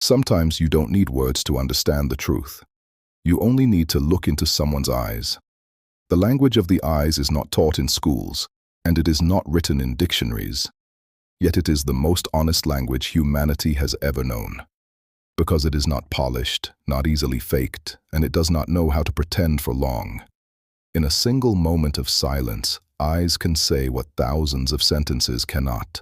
Sometimes you don't need words to understand the truth. You only need to look into someone's eyes. The language of the eyes is not taught in schools, and it is not written in dictionaries. Yet it is the most honest language humanity has ever known. Because it is not polished, not easily faked, and it does not know how to pretend for long. In a single moment of silence, eyes can say what thousands of sentences cannot.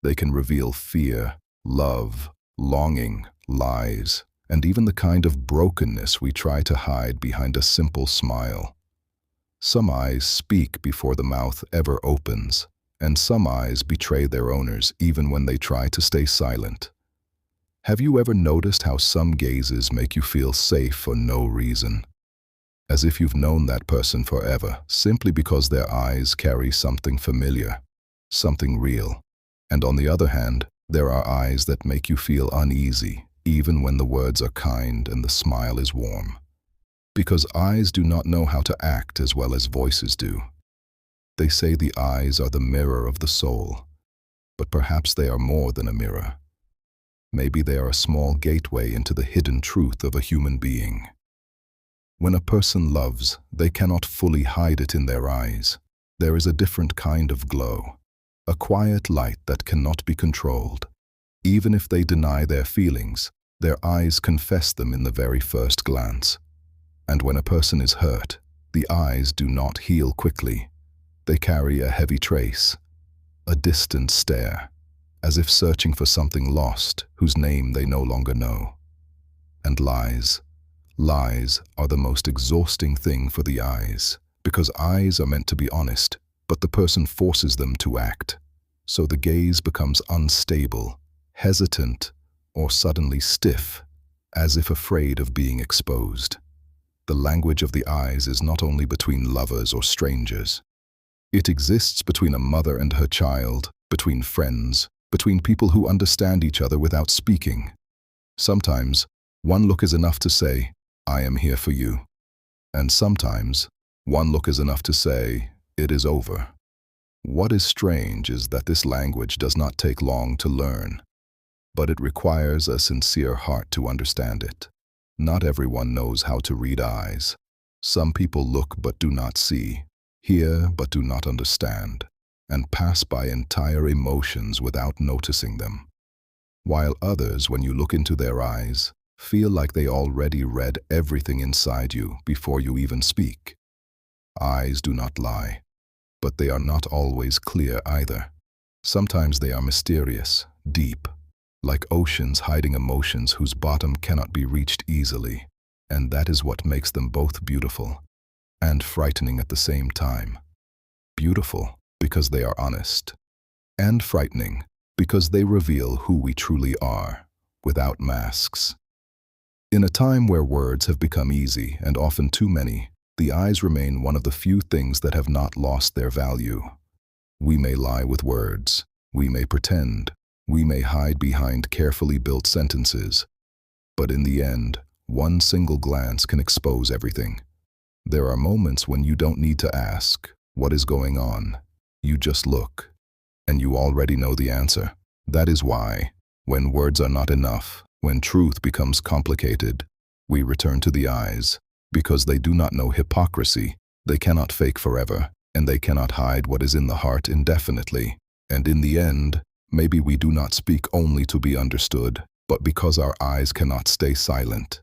They can reveal fear, love, longing, lies, and even the kind of brokenness we try to hide behind a simple smile. Some eyes speak before the mouth ever opens, and some eyes betray their owners even when they try to stay silent. Have you ever noticed how some gazes make you feel safe for no reason? As if you've known that person forever, simply because their eyes carry something familiar, something real. And on the other hand, there are eyes that make you feel uneasy, even when the words are kind and the smile is warm. Because eyes do not know how to act as well as voices do. They say the eyes are the mirror of the soul, but perhaps they are more than a mirror. Maybe they are a small gateway into the hidden truth of a human being. When a person loves, they cannot fully hide it in their eyes. There is a different kind of glow, a quiet light that cannot be controlled. Even if they deny their feelings, their eyes confess them in the very first glance. And when a person is hurt, the eyes do not heal quickly. They carry a heavy trace, a distant stare, as if searching for something lost whose name they no longer know. And lies are the most exhausting thing for the eyes, because eyes are meant to be honest, but the person forces them to act. So the gaze becomes unstable, hesitant, or suddenly stiff, as if afraid of being exposed. The language of the eyes is not only between lovers or strangers. It exists between a mother and her child, between friends, between people who understand each other without speaking. Sometimes, one look is enough to say, "I am here for you." And sometimes, one look is enough to say, "It is over." What is strange is that this language does not take long to learn, but it requires a sincere heart to understand it. Not everyone knows how to read eyes. Some people look but do not see, hear but do not understand, and pass by entire emotions without noticing them. While others, when you look into their eyes, feel like they already read everything inside you before you even speak. Eyes do not lie, but they are not always clear either. Sometimes they are mysterious, deep, like oceans hiding emotions whose bottom cannot be reached easily, and that is what makes them both beautiful and frightening at the same time. Beautiful because they are honest, and frightening because they reveal who we truly are, without masks. In a time where words have become easy and often too many, the eyes remain one of the few things that have not lost their value. We may lie with words, we may pretend, we may hide behind carefully built sentences, but in the end, one single glance can expose everything. There are moments when you don't need to ask, "What is going on?" You just look, and you already know the answer. That is why, when words are not enough, when truth becomes complicated, we return to the eyes, because they do not know hypocrisy, they cannot fake forever, and they cannot hide what is in the heart indefinitely. And in the end, maybe we do not speak only to be understood, but because our eyes cannot stay silent.